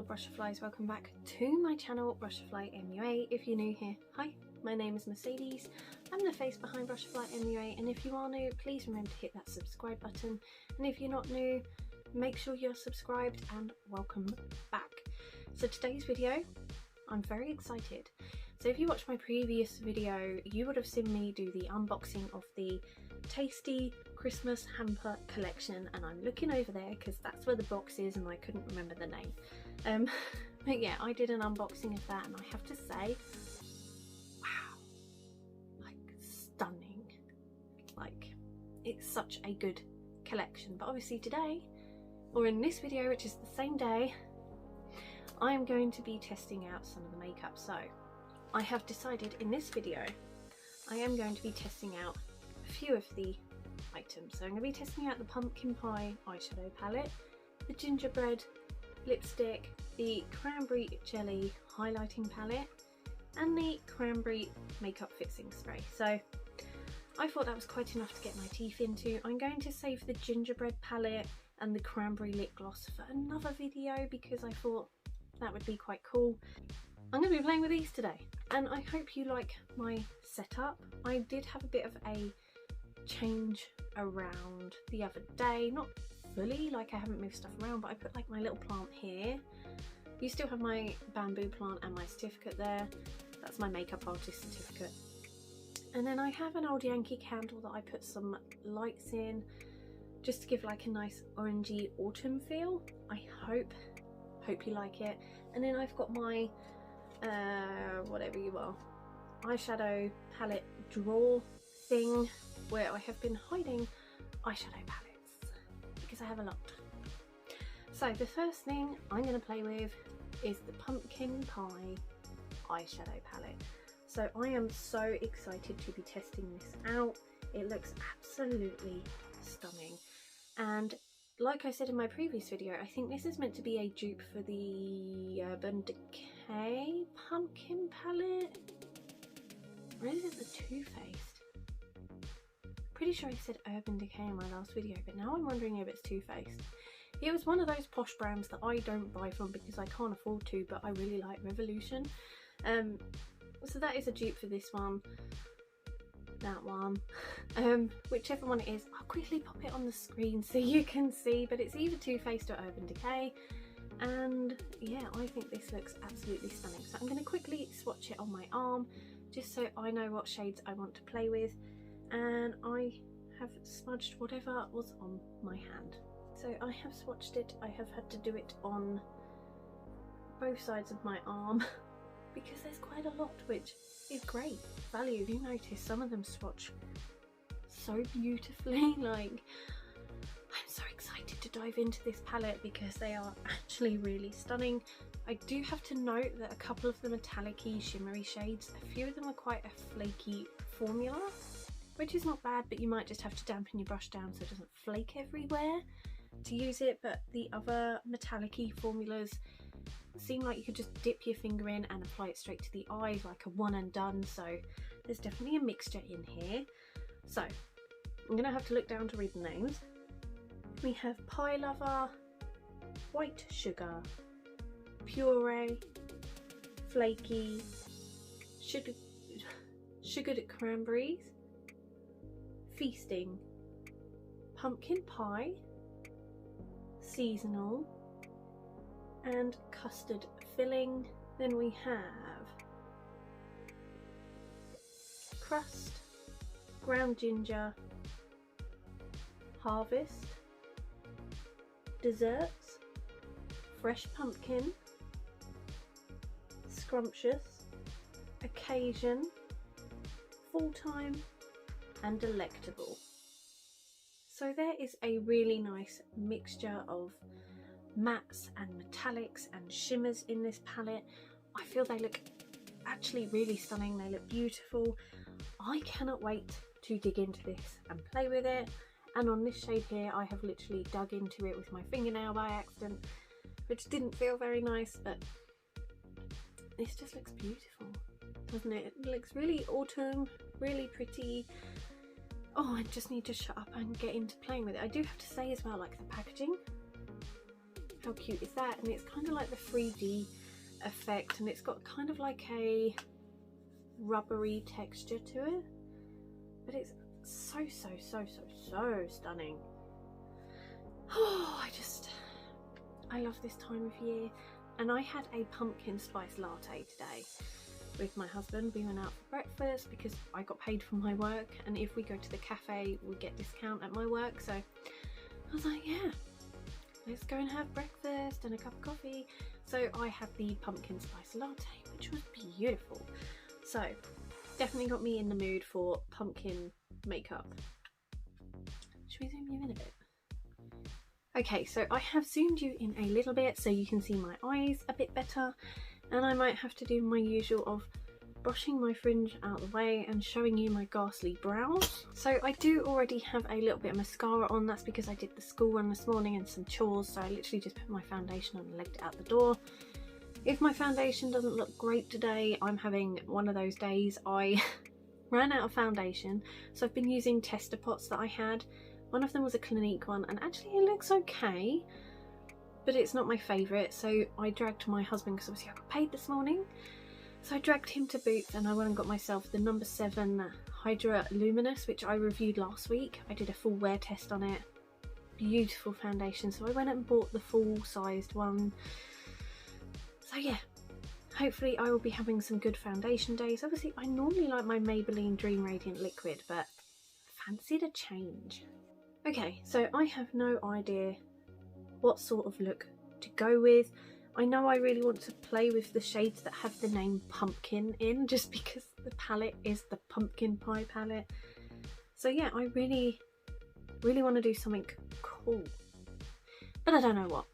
little butterflies, welcome back to my channel Butterfly MUA. If you're new here, hi, my name is Mercedes. I'm the face behind Butterfly MUA, and if you are new, please remember to hit that subscribe button, and if you're not new, make sure you're subscribed, and welcome back. So today's video, I'm very excited. So if you watched my previous video, you would have seen me do the unboxing of the Tasty Christmas hamper collection, and I'm looking over there because that's where the box is and I couldn't remember the name. But yeah, I did an unboxing of that, and I have to say, wow, like stunning. Like, it's such a good collection. But obviously today, or in this video, which is the same day, I am going to be testing out some of the makeup. So I have decided in this video I am going to be testing out a few of the items. So I'm going to be testing out the pumpkin pie eyeshadow palette, the gingerbread lipstick, the cranberry jelly highlighting palette, and the cranberry makeup fixing spray. So I thought that was quite enough to get my teeth into. I'm going to save the gingerbread palette and the cranberry lip gloss for another video because I thought that would be quite cool. I'm going to be playing with these today, and I hope you like my setup. I did have a bit of a change around the other day, not fully, like I haven't moved stuff around, but I put like my little plant here. You still have my bamboo plant and my certificate there. That's my makeup artist certificate. And then I have an old Yankee candle that I put some lights in just to give like a nice orangey autumn feel. I hope you like it. And then I've got my whatever you are, eyeshadow palette drawer thing where I have been hiding eyeshadow palettes because I have a lot. So the first thing I'm going to play with is the pumpkin pie eyeshadow palette. So I am so excited to be testing this out. It looks absolutely stunning, and like I said in my previous video, I think this is meant to be a dupe for the Urban Decay pumpkin palette. Or is it the Too Faced? Pretty sure I said Urban Decay in my last video, but now I'm wondering if it's Too Faced. It was one of those posh brands that I don't buy from because I can't afford to, but I really like Revolution. So that is a dupe for this one. That one, whichever one it is, I'll quickly pop it on the screen so you can see, but it's either Too Faced or Urban Decay, and yeah, I think this looks absolutely stunning. So I'm going to quickly swatch it on my arm just so I know what shades I want to play with, and I have smudged whatever was on my hand. So I have swatched it. I have had to do it on both sides of my arm because there's quite a lot, which is great value. You notice some of them swatch so beautifully. Like, I'm so excited to dive into this palette because they are actually really stunning. I do have to note that a couple of the metallic-y shimmery shades, a few of them are quite a flaky formula, which is not bad, but you might just have to dampen your brush down so it doesn't flake everywhere to use it. But the other metallic-y formulas seem like you could just dip your finger in and apply it straight to the eyes, like a one and done. So there's definitely a mixture in here. So I'm gonna have to look down to read the names. We have Pie Lover, White Sugar, Puree, Flaky, Sugared Cranberries, Feasting, Pumpkin Pie, Seasonal, and Custard Filling. Then we have Crust, Ground Ginger, Harvest, Desserts, Fresh Pumpkin, Scrumptious, Occasion, Full Time, and Delectable. So there is a really nice mixture of mattes and metallics and shimmers in this palette. I feel they look actually really stunning. They look beautiful. I cannot wait to dig into this and play with it. And on this shade here, I have literally dug into it with my fingernail by accident, which didn't feel very nice, but this just looks beautiful, doesn't it? It looks really autumn, really pretty. Oh, I just need to shut up and get into playing with it. I do have to say as well, like, the packaging How cute is that? And it's kind of like the 3D effect, and it's got kind of like a rubbery texture to it, but it's so stunning. Oh, I love this time of year. And I had a pumpkin spice latte today with my husband. We went out for breakfast because I got paid for my work, and if we go to the cafe we get discount at my work, so I was like, yeah, let's go and have breakfast and a cup of coffee. So I had the pumpkin spice latte, which was beautiful. So definitely got me in the mood for pumpkin makeup. Should we zoom you in a bit? Okay, so I have zoomed you in a little bit so you can see my eyes a bit better, and I might have to do my usual of brushing my fringe out of the way and showing you my ghastly brows. So I do already have a little bit of mascara on. That's because I did the school run this morning and some chores, so I literally just put my foundation on and legged it out the door. If my foundation doesn't look great today, I'm having one of those days. I ran out of foundation, so I've been using tester pots that I had. One of them was a Clinique one, and actually it looks okay, but it's not my favourite, so I dragged my husband, because obviously I got paid this morning, so I dragged him to Boots and I went and got myself the number 7 Hydra Luminous, which I reviewed last week. I did a full wear test on it. Beautiful foundation, so I went and bought the full-sized one. So yeah, hopefully I will be having some good foundation days. Obviously I normally like my Maybelline Dream Radiant Liquid, but fancied a change. Okay, so I have no idea what sort of look to go with. I know I really want to play with the shades that have the name pumpkin in, just because the palette is the pumpkin pie palette. So yeah, I really want to do something cool, but I don't know what.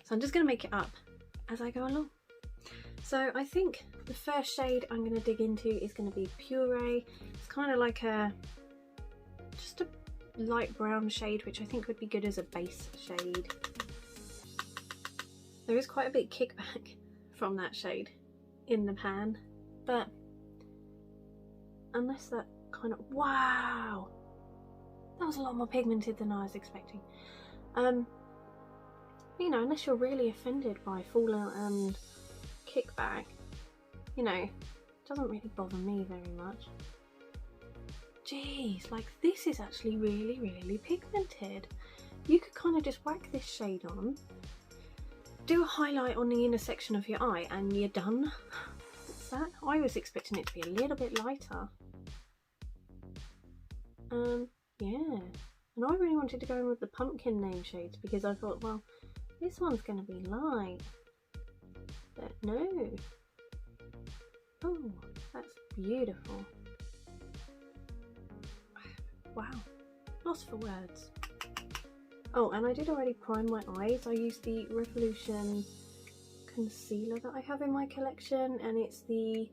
So I'm just going to make it up as I go along. So I think the first shade I'm going to dig into is going to be Puree. It's kind of like just a light brown shade, which I think would be good as a base shade. There is quite a bit kickback from that shade in the pan, but unless that kind of, wow, that was a lot more pigmented than I was expecting. You know, unless you're really offended by fallout and kickback, you know, it doesn't really bother me very much. Jeez, like this is actually really pigmented. You could kind of just whack this shade on, do a highlight on the inner section of your eye, and you're done. What's that? I was expecting it to be a little bit lighter. Yeah, and I really wanted to go in with the pumpkin name shades because I thought, well, this one's going to be light, but no. Oh, that's beautiful. Wow, lost for words. Oh, and I did already prime my eyes. I used the Revolution concealer that I have in my collection, and it's the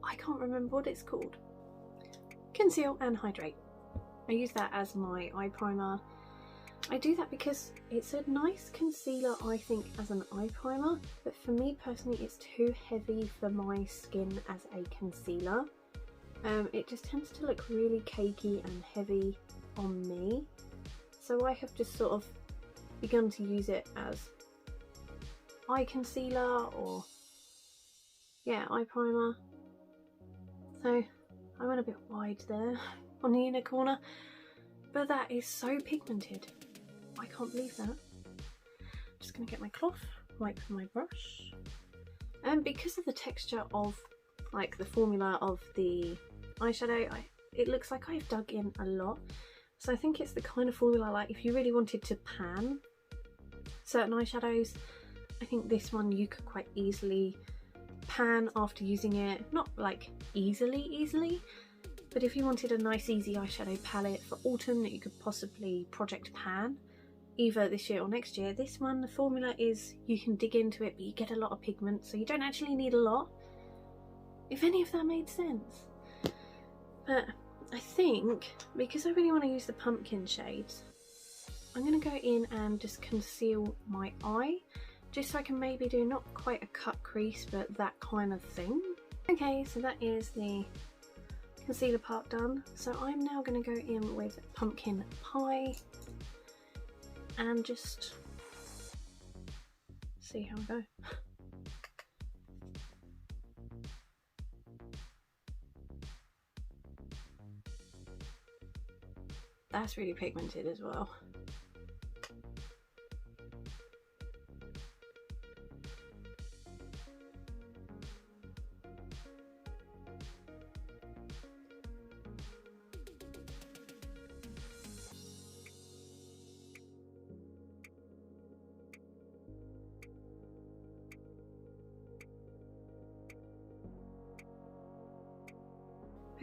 I can't remember what it's called. Conceal and Hydrate. I use that as my eye primer. I do that because it's a nice concealer, I think, as an eye primer, but for me personally it's too heavy for my skin as a concealer. It just tends to look really cakey and heavy on me, so I have just sort of begun to use it as eye concealer, or yeah, eye primer. So I went a bit wide there on the inner corner, but that is so pigmented. I can't believe that. Just gonna get my cloth, wipe my brush, and because of the texture of like the formula of the eyeshadow, it looks like I've dug in a lot. So I think it's the kind of formula, like if you really wanted to pan certain eyeshadows, I think this one you could quite easily pan after using it. Not like easily, but if you wanted a nice easy eyeshadow palette for autumn that you could possibly project pan either this year or next year, this one, the formula is you can dig into it, but you get a lot of pigment, so you don't actually need a lot, if any of that made sense. But I think because I really want to use the pumpkin shades, I'm going to go in and just conceal my eye, just so I can maybe do not quite a cut crease, but that kind of thing. Okay, so that is the concealer part done. So I'm now going to go in with Pumpkin Pie and just see how I go. That's really pigmented as well.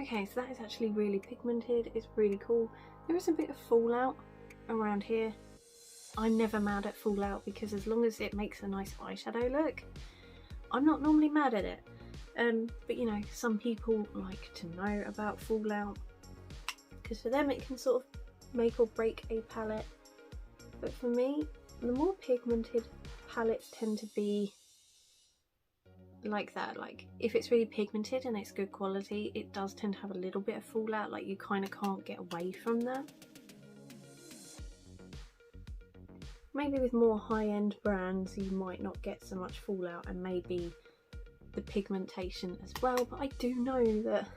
Okay, so that is actually really pigmented. It's really cool. There is a bit of fallout around here. I'm never mad at fallout because as long as it makes a nice eyeshadow look, I'm not normally mad at it. But you know, some people like to know about fallout because for them it can sort of make or break a palette. But for me, the more pigmented palettes tend to be like that. Like if it's really pigmented and it's good quality, it does tend to have a little bit of fallout, like you kind of can't get away from that. Maybe with more high-end brands you might not get so much fallout and maybe the pigmentation as well, but I do know that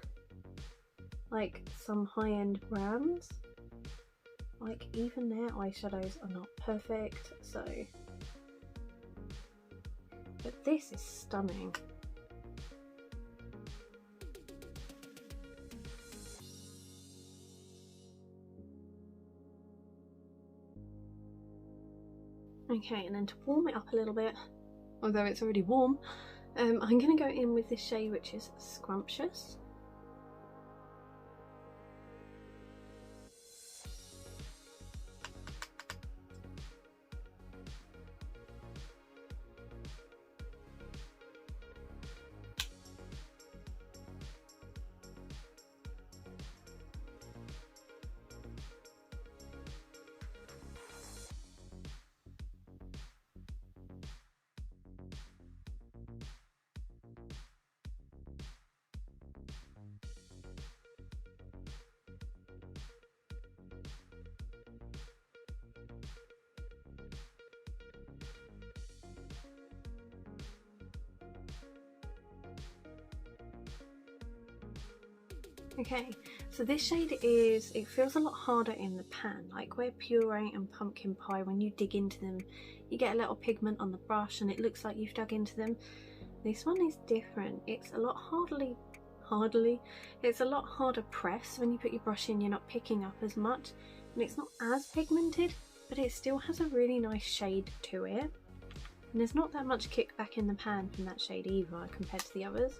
like some high-end brands, like even their eyeshadows are not perfect, so but this is stunning. Okay, and then to warm it up a little bit, although it's already warm, I'm going to go in with this shade which is Scrumptious. Okay, so this shade is, it feels a lot harder in the pan, like where Puree and Pumpkin Pie, when you dig into them, you get a little pigment on the brush and it looks like you've dug into them. This one is different. It's a lot it's a lot harder press. When you put your brush in, you're not picking up as much, and it's not as pigmented, but it still has a really nice shade to it. And there's not that much kickback in the pan from that shade either compared to the others.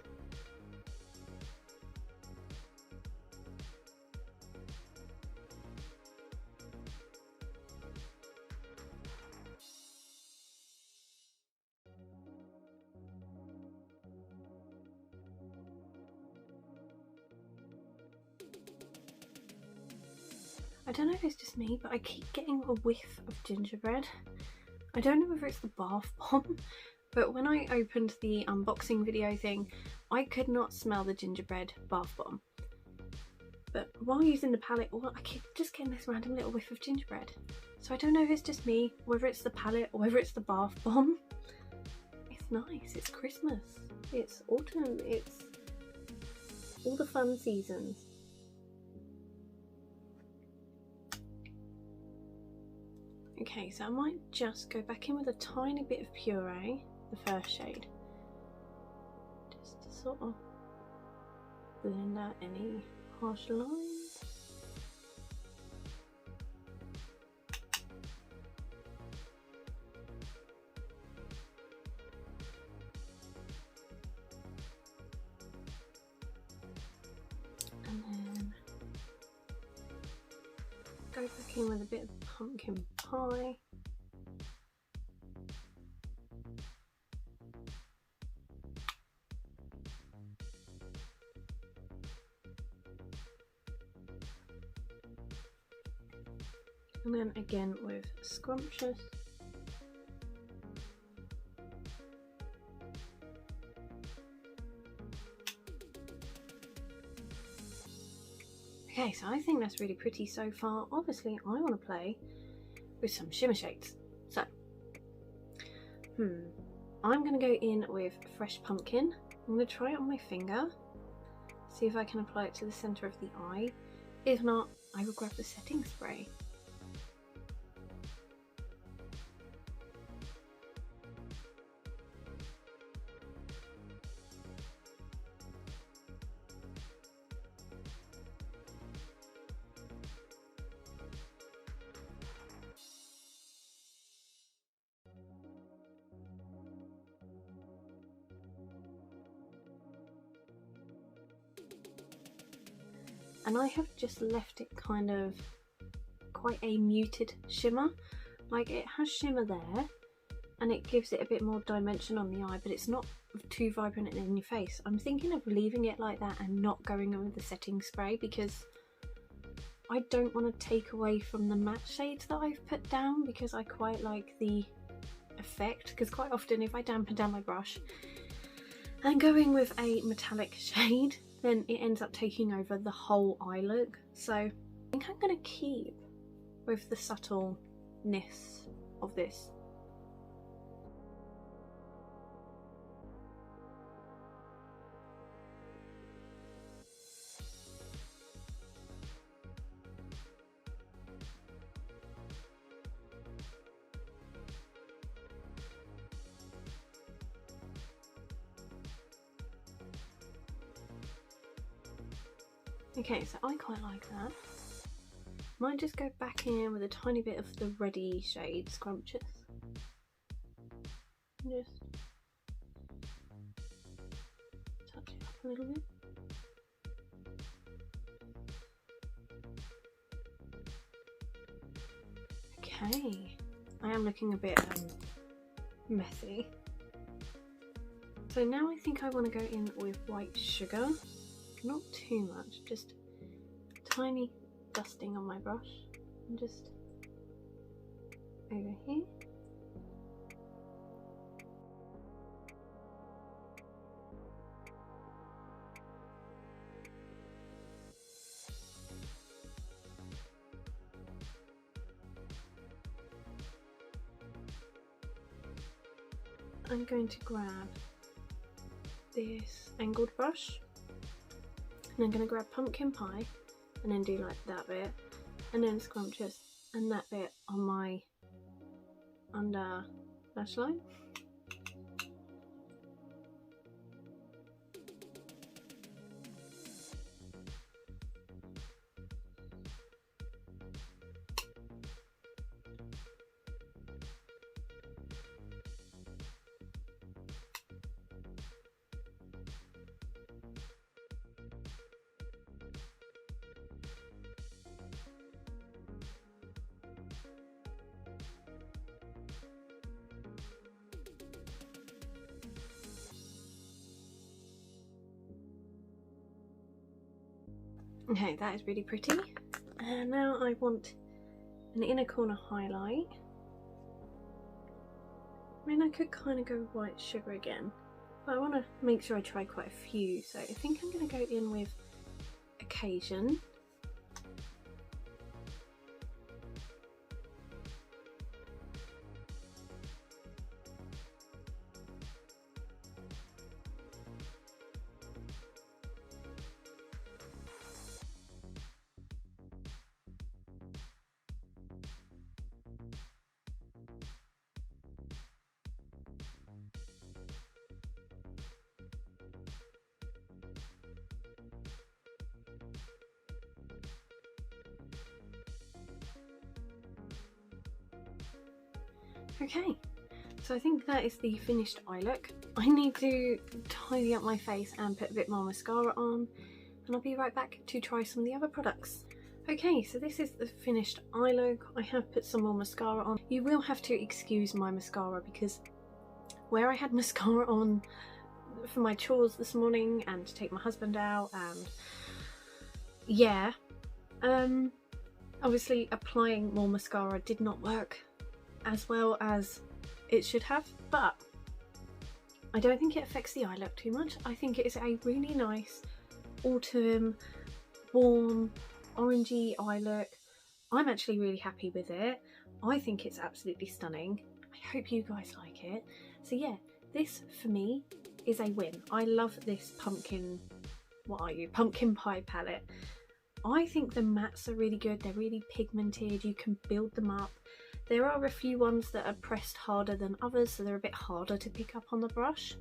I don't know if it's just me, but I keep getting a whiff of gingerbread. I don't know whether it's the bath bomb, but when I opened the unboxing video thing, I could not smell the gingerbread bath bomb. But while using the palette, I keep just getting this random little whiff of gingerbread. So I don't know if it's just me, whether it's the palette, or whether it's the bath bomb. It's nice, it's Christmas, it's autumn, it's all the fun seasons. Okay, so I might just go back in with a tiny bit of Puree, the first shade, just to sort of blend out any harsh lines. And then go back in with a bit of Pumpkin Pie. And then again with Scrumptious. Okay, so I think that's really pretty so far. Obviously, I want to play with some shimmer shades. So, I'm going to go in with Fresh Pumpkin. I'm going to try it on my finger, see if I can apply it to the centre of the eye. If not, I will grab the setting spray. And I have just left it kind of quite a muted shimmer. Like, it has shimmer there and it gives it a bit more dimension on the eye, but it's not too vibrant in your face. I'm thinking of leaving it like that and not going on with the setting spray, because I don't want to take away from the matte shades that I've put down, because I quite like the effect. Because quite often if I dampen down my brush and going with a metallic shade, then it ends up taking over the whole eye look. So I think I'm going to keep with the subtleness of this. Okay, so I quite like that. Might just go back in with a tiny bit of the reddy shade, Scrumptious. Just touch it up a little bit. Okay, I am looking a bit messy. So now I think I want to go in with white sugar. Not too much, just tiny dusting on my brush and just over here. I'm going to grab this angled brush. And I'm going to grab Pumpkin Pie and then do like that bit, and then Scrumptious and that bit on my under lash line. Okay, that is really pretty. And now I want an inner corner highlight. I mean, I could kind of go with white sugar again, but I want to make sure I try quite a few. So I think I'm going to go in with Occasion. Okay, so I think that is the finished eye look. I need to tidy up my face and put a bit more mascara on, and I'll be right back to try some of the other products. Okay, so this is the finished eye look. I have put some more mascara on. You will have to excuse my mascara, because where I had mascara on for my chores this morning and to take my husband out, and yeah, obviously applying more mascara did not work as well as it should have, but I don't think it affects the eye look too much. I think it is a really nice autumn, warm orangey eye look. I'm actually really happy with it. I think it's absolutely stunning. I hope you guys like it. So yeah, this for me is a win. I love this pumpkin, what are you, pumpkin pie palette. I think the mattes are really good. They're really pigmented. You can build them up. There are a few ones that are pressed harder than others, so they're a bit harder to pick up on the brush.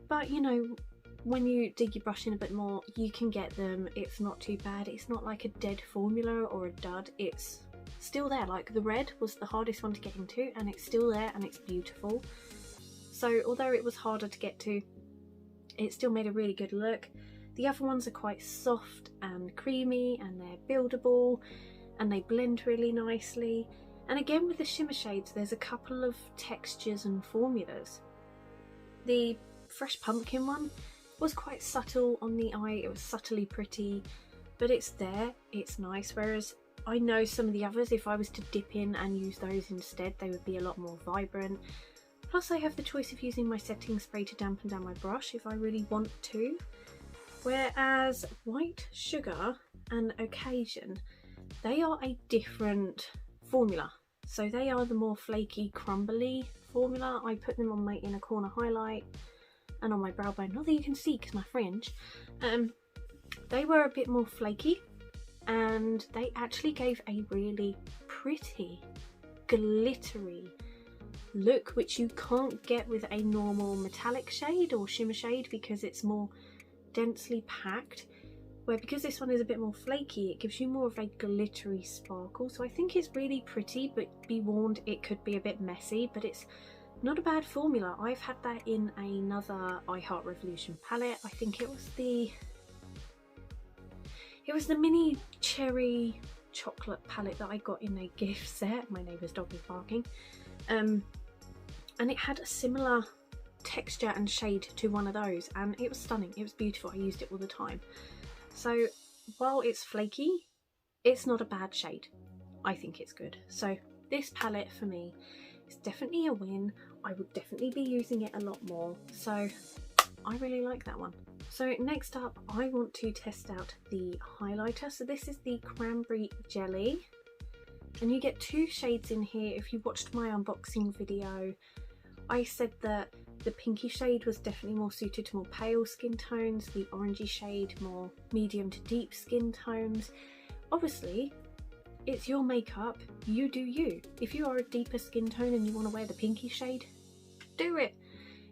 But you know, when you dig your brush in a bit more, you can get them. It's not too bad. It's not like a dead formula or a dud. It's still there. Like the red was the hardest one to get into, and it's still there and it's beautiful. So although it was harder to get to, it still made a really good look. The other ones are quite soft and creamy, and they're buildable and they blend really nicely. And again, with the shimmer shades, there's a couple of textures and formulas. The fresh pumpkin one was quite subtle on the eye. It was subtly pretty, but it's there, it's nice. Whereas I know some of the others, if I was to dip in and use those instead, they would be a lot more vibrant. Plus I have the choice of using my setting spray to dampen down my brush if I really want to. Whereas White Sugar and Occasion, they are a different formula. So they are the more flaky, crumbly formula. I put them on my inner corner highlight and on my brow bone, not that you can see because my fringe. They were a bit more flaky, and they actually gave a really pretty, glittery look, which you can't get with a normal metallic shade or shimmer shade because it's more densely packed. Where because this one is a bit more flaky, it gives you more of a glittery sparkle. So I think it's really pretty, but be warned, it could be a bit messy, but it's not a bad formula. I've had that in another I Heart Revolution palette. I think it was the mini cherry chocolate palette that I got in a gift set. My neighbour's dog is barking. And it had a similar texture and shade to one of those, and it was stunning. It was beautiful. I used it all the time. So while it's flaky, it's not a bad shade. I think it's good. So this palette for me is definitely a win. I would definitely be using it a lot more. So I really like that one. So next up, I want to test out the highlighter. So this is the Cranberry Jelly. And you get two shades in here. If you watched my unboxing video, I said that the pinky shade was definitely more suited to more pale skin tones, the orangey shade more medium to deep skin tones. Obviously, it's your makeup, you do you. If you are a deeper skin tone and you want to wear the pinky shade, do it.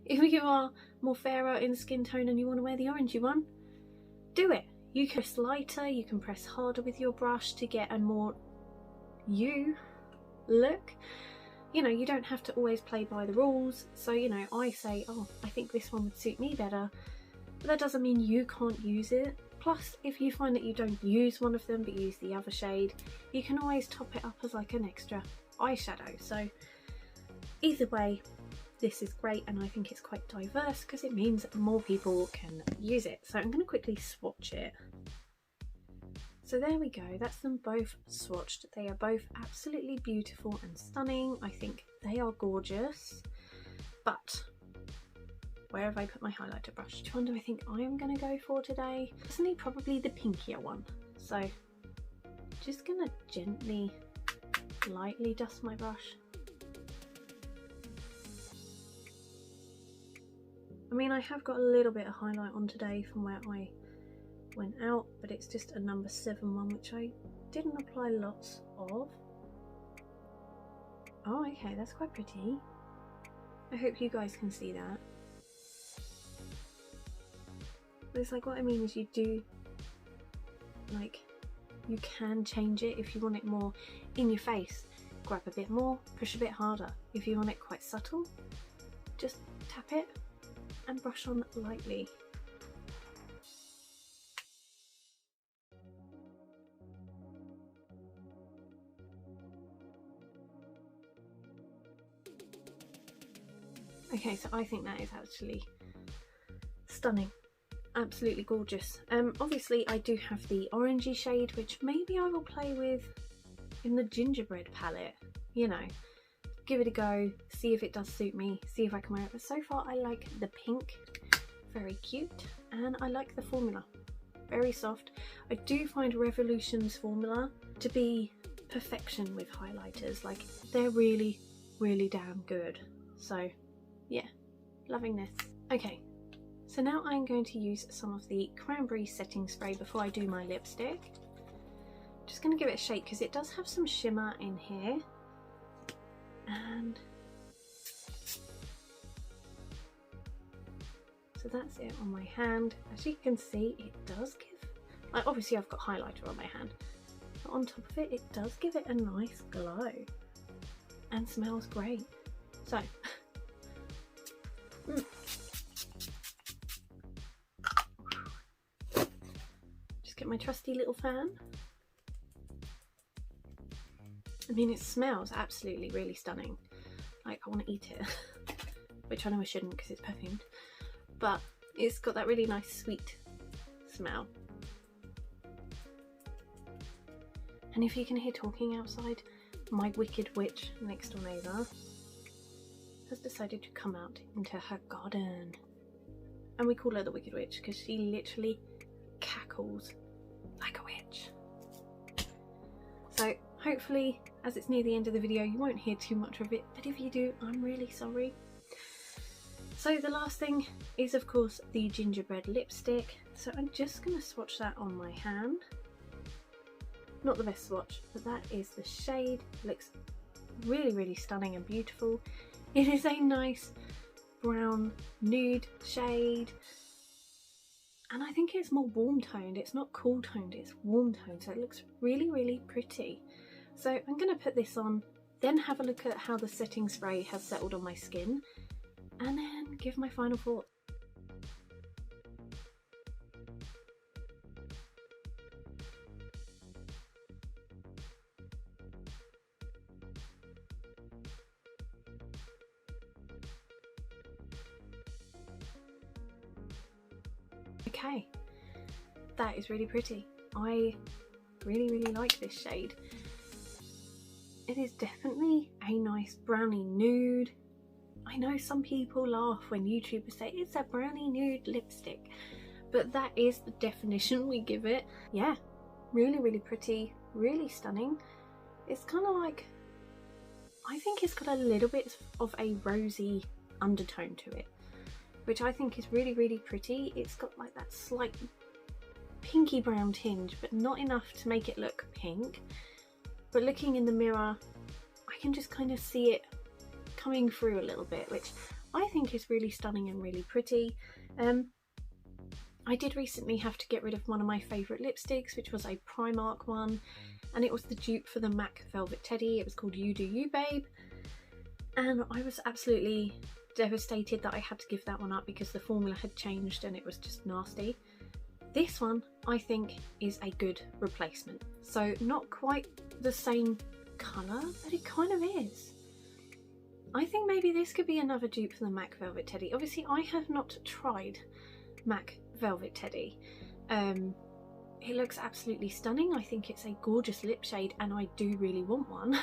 If you are more fairer in skin tone and you want to wear the orangey one, do it. You can press lighter, you can press harder with your brush to get a more you look. You know, you don't have to always play by the rules. So, you know, I say, oh, I think this one would suit me better, but that doesn't mean you can't use it. Plus, if you find that you don't use one of them but use the other shade, you can always top it up as like an extra eyeshadow. So either way, this is great, and I think it's quite diverse because it means more people can use it. So I'm going to quickly swatch it. So there we go, that's them both swatched. They are both absolutely beautiful and stunning. I think they are gorgeous. But where have I put my highlighter brush? Which one do I think I am going to go for today? Personally, probably the pinkier one. So just going to gently, lightly dust my brush. I mean, I have got a little bit of highlight on today from where I went out, but it's just a number 7 one, which I didn't apply lots of. Oh, okay, that's quite pretty. I hope you guys can see that. But it's like, what I mean is you do, like, you can change it if you want it more in your face. Grab a bit more, push a bit harder. If you want it quite subtle, just tap it and brush on lightly. Okay, so I think that is actually stunning. Absolutely gorgeous. Obviously I do have the orangey shade, which maybe I will play with in the gingerbread palette. You know, give it a go, see if it does suit me, see if I can wear it. But so far I like the pink, very cute, and I like the formula. very soft. I do find Revolution's formula to be perfection with highlighters. Like, they're really, really damn good. So yeah, loving this. Okay, so now I'm going to use some of the cranberry setting spray before I do my lipstick. Just going to give it a shake because it does have some shimmer in here. And so that's it on my hand. As you can see, it does give, like, obviously I've got highlighter on my hand, but on top of it, it does give it a nice glow and smells great. So just get my trusty little fan. I mean, it smells absolutely really stunning. Like, I want to eat it, which I know I shouldn't because it's perfumed, but it's got that really nice sweet smell. And if you can hear talking outside, my wicked witch next door neighbour has decided to come out into her garden. And we call her the Wicked Witch because she literally cackles like a witch. So hopefully, as it's near the end of the video, you won't hear too much of it, but if you do, I'm really sorry. So the last thing is, of course, the gingerbread lipstick. So I'm just going to swatch that on my hand. Not the best swatch, but that is the shade. It looks really, really stunning and beautiful. It is a nice brown nude shade, and I think it's more warm toned. It's not cool toned, it's warm toned, so it looks really, really pretty. So I'm going to put this on, then have a look at how the setting spray has settled on my skin, and then give my final thoughts. Okay, that is really pretty. I really, really like this shade. It is definitely a nice brownie nude. I know some people laugh when YouTubers say it's a brownie nude lipstick, but that is the definition we give it. Yeah, really, really pretty, really stunning. It's kind of like, I think it's got a little bit of a rosy undertone to it, which I think is really, really pretty. It's got like that slight pinky brown tinge, but not enough to make it look pink. But looking in the mirror, I can just kind of see it coming through a little bit, which I think is really stunning and really pretty. I did recently have to get rid of one of my favourite lipsticks, which was a Primark one, and it was the dupe for the MAC Velvet Teddy. It was called You Do You Babe, and I was absolutely devastated that I had to give that one up because the formula had changed and it was just nasty. This one I think is a good replacement. So not quite the same colour, but it kind of is. I think maybe this could be another dupe for the MAC Velvet Teddy. Obviously I have not tried MAC Velvet Teddy. It looks absolutely stunning. I think it's a gorgeous lip shade and I do really want one.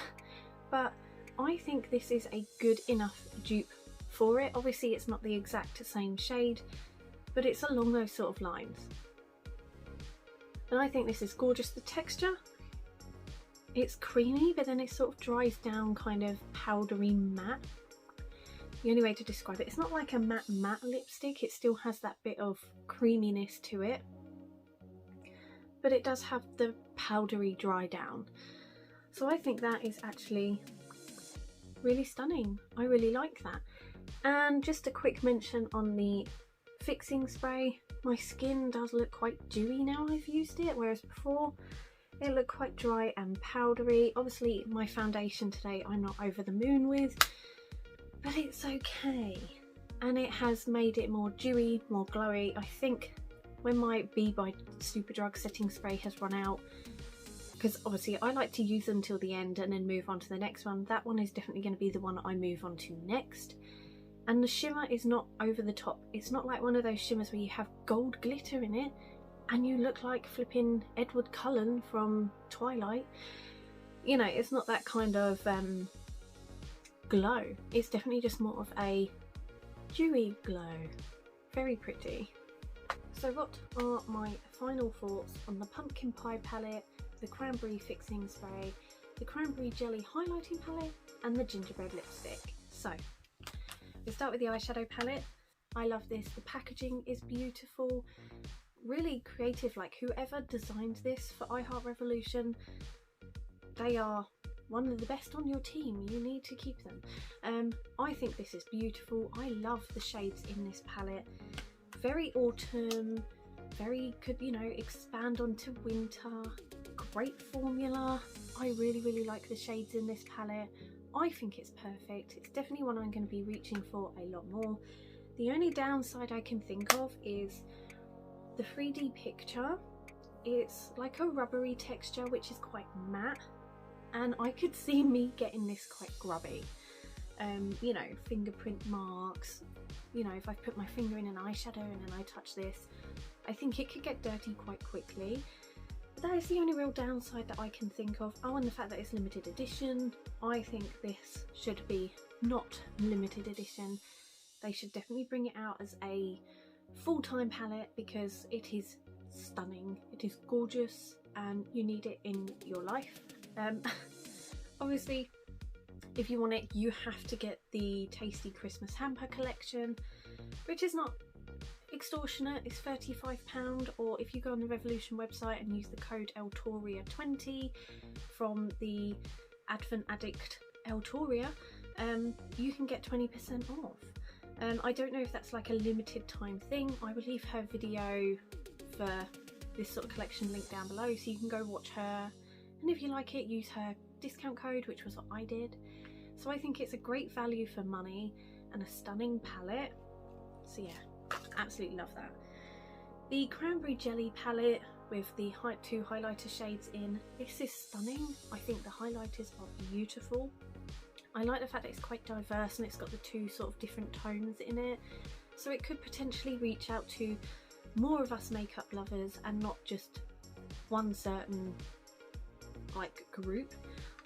But I think this is a good enough dupe for it. Obviously it's not the exact same shade, but it's along those sort of lines. And I think this is gorgeous. The texture, it's creamy, but then it sort of dries down, kind of powdery matte. The only way to describe it, it's not like a matte lipstick, it still has that bit of creaminess to it, but it does have the powdery dry down. So I think that is actually really stunning. I really like that. And just a quick mention on the fixing spray. My skin does look quite dewy now I've used it, whereas before it looked quite dry and powdery. Obviously my foundation today I'm not over the moon with, but it's okay. And it has made it more dewy, more glowy. I think when my Be by Superdrug setting spray has run out, because obviously I like to use them till the end and then move on to the next one, that one is definitely going to be the one I move on to next. And the shimmer is not over the top. It's not like one of those shimmers where you have gold glitter in it and you look like flipping Edward Cullen from Twilight. You know, it's not that kind of glow. It's definitely just more of a dewy glow. Very pretty. So what are my final thoughts on the pumpkin pie palette, the cranberry fixing spray, the cranberry jelly highlighting palette and the gingerbread lipstick? So we start with the eyeshadow palette. I love this. The packaging is beautiful, really creative. Like whoever designed this for iHeartRevolution, they are one of the best on your team. You need to keep them. I think this is beautiful. I love the shades in this palette. Very autumn, very, could, you know, expand onto winter. Great formula. I really like the shades in this palette. I think it's perfect. It's definitely one I'm going to be reaching for a lot more. The only downside I can think of is the 3D picture. It's like a rubbery texture which is quite matte, and I could see me getting this quite grubby. You know, fingerprint marks, you know, if I put my finger in an eyeshadow and then I touch this, I think it could get dirty quite quickly. But that is the only real downside that I can think of. Oh, and the fact that it's limited edition. I think this should be not limited edition. They should definitely bring it out as a full-time palette because it is stunning, it is gorgeous, and you need it in your life. Obviously, if you want it, you have to get the Tasty Christmas Hamper collection, which is not extortionate. It's £35, or if you go on the Revolution website and use the code Eltoria20 from the Advent Addict Eltoria, you can get 20% off. I don't know if that's like a limited time thing. I will leave her video for this sort of collection link down below so you can go watch her, and if you like it, use her discount code, which was what I did. So I think it's a great value for money and a stunning palette. So yeah, absolutely love that. The cranberry jelly palette with the two highlighter shades in, this is stunning. I think the highlighters are beautiful. I like the fact that it's quite diverse and it's got the two sort of different tones in it, so it could potentially reach out to more of us makeup lovers and not just one certain like group.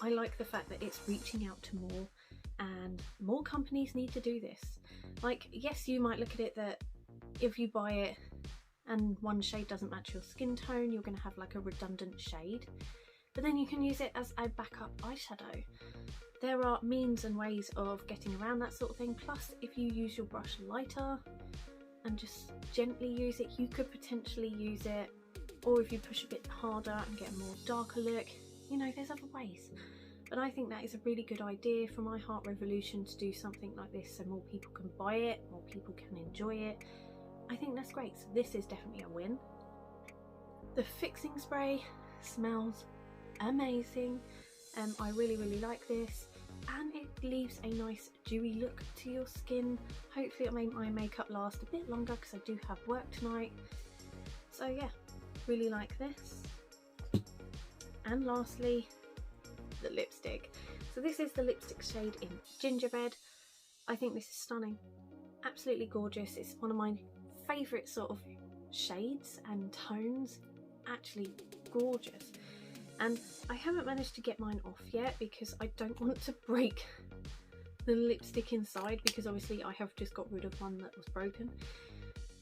I like the fact that it's reaching out to more, and more companies need to do this. Like, yes, you might look at it that if you buy it and one shade doesn't match your skin tone, you're going to have like a redundant shade, but then you can use it as a backup eyeshadow. There are means and ways of getting around that sort of thing. Plus, if you use your brush lighter and just gently use it, you could potentially use it, or if you push a bit harder and get a more darker look, you know, there's other ways. But I think that is a really good idea from iHeartRevolution to do something like this so more people can buy it, more people can enjoy it. I think that's great. So this is definitely a win. The fixing spray smells amazing. I really like this, and it leaves a nice dewy look to your skin. Hopefully it'll make my makeup last a bit longer because I do have work tonight. So yeah, really like this. And lastly, the lipstick. So this is the lipstick shade in Gingerbread. I think this is stunning, absolutely gorgeous. It's one of my favourite sort of shades and tones, actually gorgeous. And I haven't managed to get mine off yet because I don't want to break the lipstick inside, because obviously I have just got rid of one that was broken.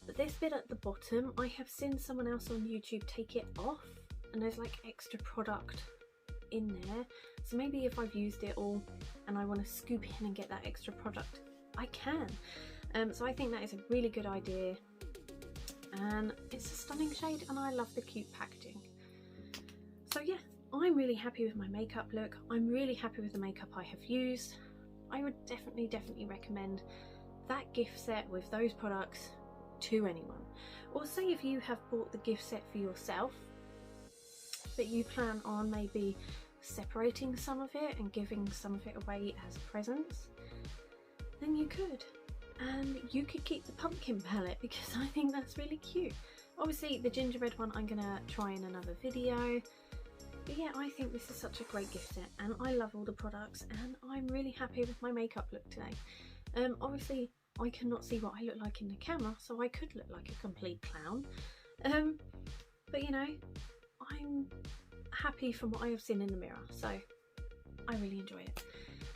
But this bit at the bottom, I have seen someone else on YouTube take it off, and there's like extra product in there. So maybe if I've used it all and I want to scoop in and get that extra product, I can. So I think that is a really good idea, and it's a stunning shade, and I love the cute packaging. So yeah, I'm really happy with my makeup look. I'm really happy with the makeup I have used. I would definitely recommend that gift set with those products to anyone. Or say if you have bought the gift set for yourself, but you plan on maybe separating some of it and giving some of it away as presents, then you could. And you could keep the pumpkin palette because I think that's really cute. Obviously the gingerbread one I'm gonna try in another video. But yeah, I think this is such a great gift set, and I love all the products, and I'm really happy with my makeup look today. Obviously I cannot see what I look like in the camera, so I could look like a complete clown. But you know, I'm happy from what I have seen in the mirror, so I really enjoy it.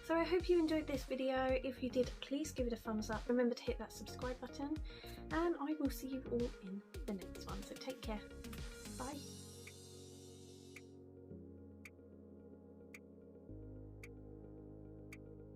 So I hope you enjoyed this video. If you did, please give it a thumbs up. Remember to hit that subscribe button, and I will see you all in the next one. So take care. Bye.